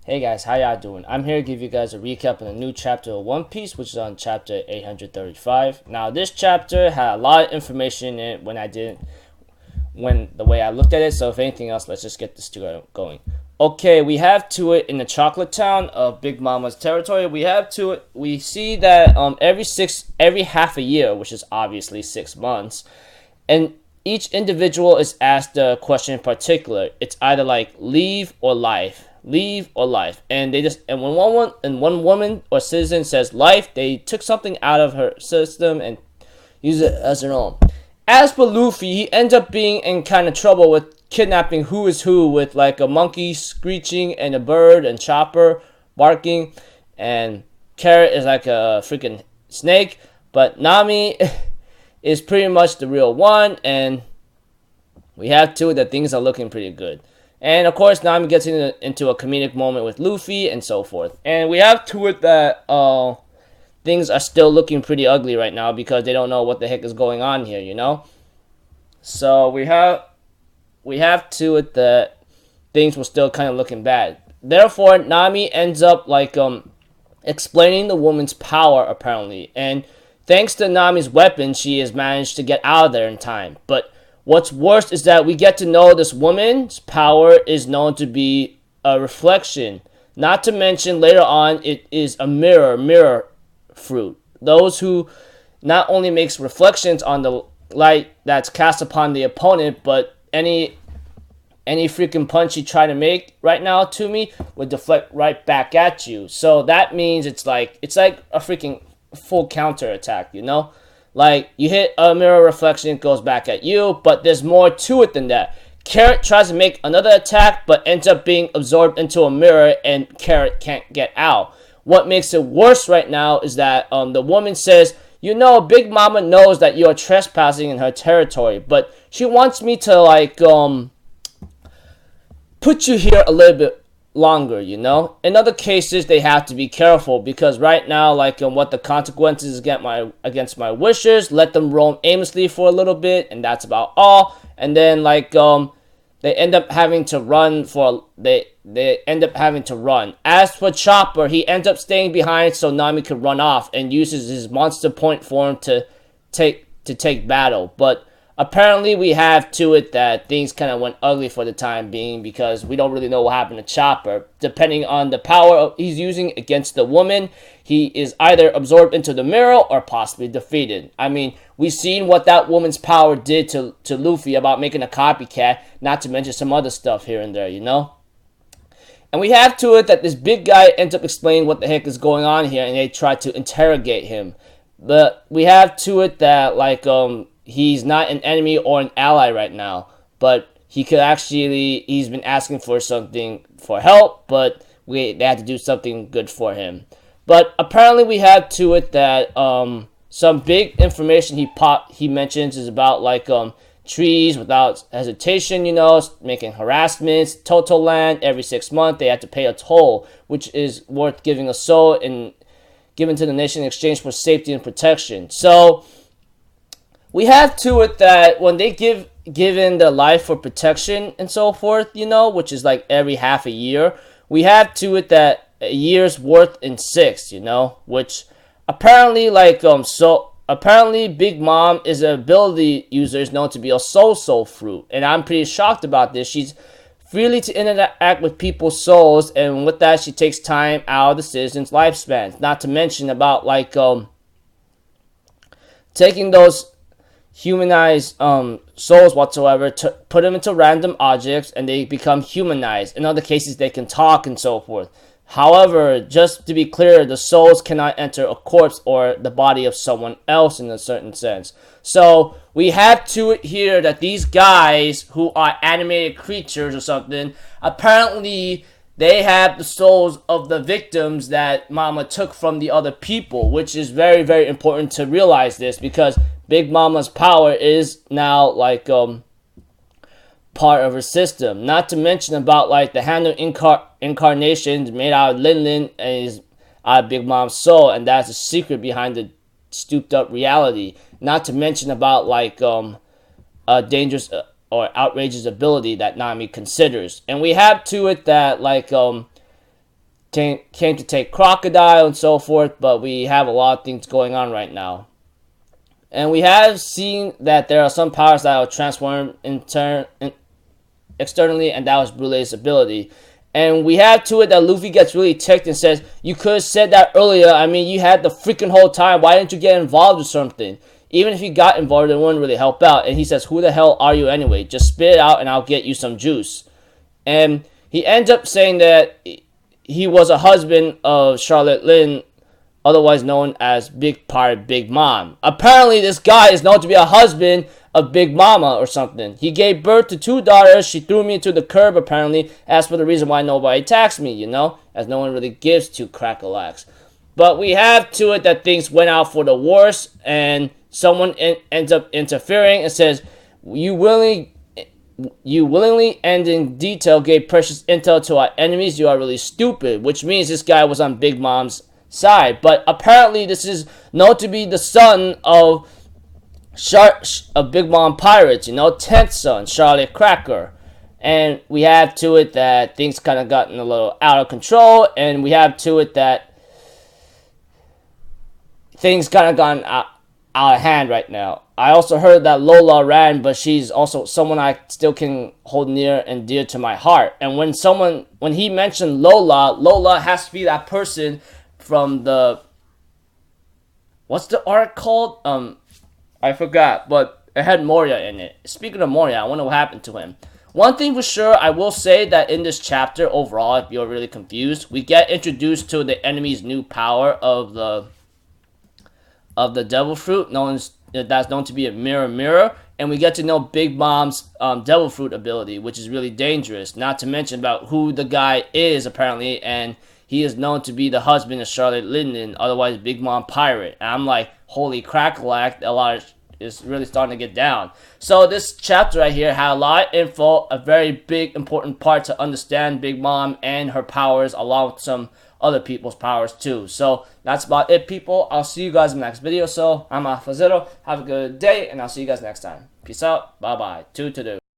Hey guys, how y'all doing? I'm here to give you guys a recap on a new chapter of One Piece, which is on chapter 835. Now, this chapter had a lot of information in it when the way I looked at it. So, if anything else, let's just get this going. Okay, we have to it in the Chocolate Town of Big Mama's territory. We see that every half a year, which is obviously 6 months, and each individual is asked a question in particular. It's either like leave or life. Leave or life. And when one woman or citizen says life, they took something out of her system and use it as their own. As for Luffy, he ends up being in kind of trouble with kidnapping who is who, with like a monkey screeching and a bird and Chopper barking, and Carrot is like a freaking snake, but Nami is pretty much the real one, and we have two that things are looking pretty good. And of course, Nami gets into a comedic moment with Luffy and so forth. And we have to it that things are still looking pretty ugly right now because they don't know what the heck is going on here, you know? So we have to it that things were still kind of looking bad. Therefore, Nami ends up like explaining the woman's power apparently. And thanks to Nami's weapon, she has managed to get out of there in time. But what's worse is that we get to know this woman's power is known to be a reflection. Not to mention, later on, it is a mirror fruit. Those who not only makes reflections on the light that's cast upon the opponent, but any freaking punch you try to make right now to me would deflect right back at you. So that means it's like a freaking full counter attack, you know? Like, you hit a mirror reflection, it goes back at you, but there's more to it than that. Carrot tries to make another attack, but ends up being absorbed into a mirror, and Carrot can't get out. What makes it worse right now is that the woman says, you know, Big Mama knows that you're trespassing in her territory, but she wants me to, like, put you here a little bit longer, you know. In other cases, they have to be careful because right now, like, what the consequences against my wishes, let them roam aimlessly for a little bit, and that's about all. And then, like, they end up having to run they end up having to run. As for Chopper, he ends up staying behind so Nami could run off and uses his monster point form to take battle. But apparently, we have to it that things kind of went ugly for the time being because we don't really know what happened to Chopper. Depending on the power he's using against the woman, he is either absorbed into the mirror or possibly defeated. I mean, we've seen what that woman's power did to Luffy about making a copycat, not to mention some other stuff here and there, you know? And we have to it that this big guy ends up explaining what the heck is going on here, and they try to interrogate him. But we have to it that, like, he's not an enemy or an ally right now, but he's been asking for something for help, but they had to do something good for him. But apparently we have to it that some big information he mentions is about like trees without hesitation, you know, making harassments, total land every 6 months they had to pay a toll, which is worth giving a soul and given to the nation in exchange for safety and protection. So we have to it that when they give in their life for protection and so forth, you know, which is like every half a year, we have to it that a year's worth in 6, you know, which apparently apparently Big Mom is an ability user is known to be a soul fruit, and I'm pretty shocked about this. She's freely to interact with people's souls, and with that she takes time out of the citizens' lifespans. Not to mention about like taking those humanized souls whatsoever to put them into random objects and they become humanized. In other cases they can talk and so forth. However, just to be clear, the souls cannot enter a corpse or the body of someone else in a certain sense. So we have to it here that these guys who are animated creatures or something, apparently they have the souls of the victims that Mama took from the other people, which is very, very important to realize this because Big Mama's power is now like part of her system. Not to mention about like the hand of incarnations made out of Lin is out of Big Mom's soul, and that's the secret behind the stooped up reality. Not to mention about like a dangerous or outrageous ability that Nami considers. And we have to it that like came to take Crocodile and so forth, but we have a lot of things going on right now. And we have seen that there are some powers that will transform externally, and that was Brulee's ability. And we have to it that Luffy gets really ticked and says, you could have said that earlier. I mean, you had the freaking whole time. Why didn't you get involved with something? Even if you got involved, it wouldn't really help out. And he says, who the hell are you anyway? Just spit it out and I'll get you some juice. And he ends up saying that he was a husband of Charlotte Lynn, otherwise known as Big Pirate Big Mom. Apparently, this guy is known to be a husband of Big Mama or something. He gave birth to 2 daughters. She threw me into the curb, apparently, as for the reason why nobody attacks me, you know, as no one really gives 2 crack-a-lacks. But we have to it that things went out for the worse, and someone ends up interfering and says, you willingly and in detail gave precious intel to our enemies. You are really stupid, which means this guy was on Big Mom's side. But apparently this is known to be the son of Big Mom Pirates, you know, 10th son, Charlotte Cracker. And we have to it that things kind of gotten a little out of control, and we have to it that things kind of gotten out of hand right now. I also heard that Lola ran, but she's also someone I still can hold near and dear to my heart. And when he mentioned Lola has to be that person from the, what's the arc called? I forgot, but it had Moria in it. Speaking of Moria, I wonder what happened to him. One thing for sure, I will say that in this chapter, overall, if you're really confused, we get introduced to the enemy's new power of the Devil Fruit, that's known to be a mirror, and we get to know Big Mom's Devil Fruit ability, which is really dangerous. Not to mention about who the guy is, apparently, and he is known to be the husband of Charlotte Linden, otherwise Big Mom Pirate. And I'm like, holy crack-a-lack, a lot is really starting to get down. So this chapter right here had a lot of info, a very big, important part to understand Big Mom and her powers, along with some other people's powers too. So that's about it, people. I'll see you guys in the next video. So I'm Alpha Zero. Have a good day, and I'll see you guys next time. Peace out. Bye-bye. 2 to do.